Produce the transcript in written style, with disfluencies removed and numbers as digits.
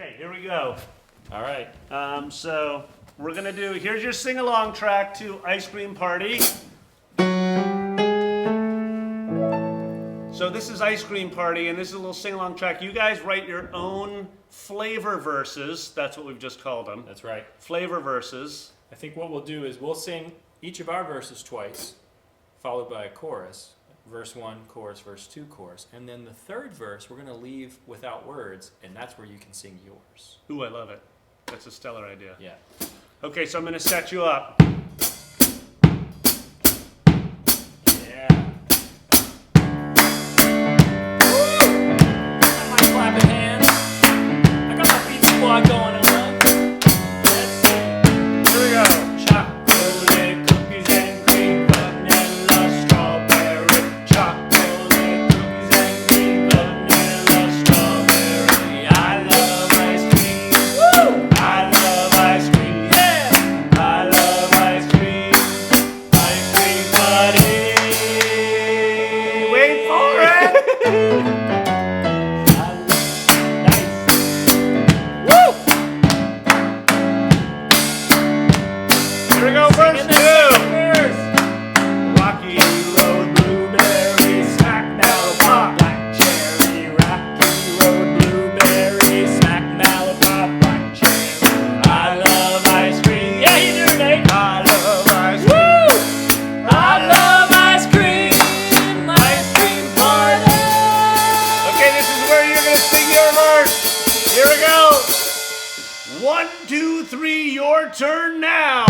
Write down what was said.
Okay, here we go. All right. So we're gonna do, here's your sing-along track to Ice Cream Party. So this is Ice Cream Party, and this is a little sing-along track. You guys write your own flavor verses. That's what we've just called them. That's right. Flavor verses. I think what we'll do is we'll sing each of our verses twice, followed by a chorus. Verse 1, chorus, verse 2, chorus. And then the third verse, we're going to leave without words, and that's where you can sing yours. Ooh, I love it. That's a stellar idea. Yeah. Okay, so I'm gonna set you up. Yeah. Woo! I might clap in hands. I got my beat squad going on. Let's see. Here we go. Chocolate cookies and cream, vanilla, strawberry. Chocolate cookies and cream, vanilla, strawberry. I love ice cream. Woo! I love ice cream. Yeah! I love ice cream. Ice cream party. Wait for it. Nice. Woo! Here we go, verse And then 2. verse. Rocky Road, Blueberry, smack malapop, black cherry. Rocky Road, blueberry, smack malapop, black cherry. I love ice cream. Yeah, you do, Nate. I love ice cream. Woo! I love ice cream. Ice cream party. Okay, this is where you're gonna sing your verse. Here we go. 1, 2, 3, your turn now.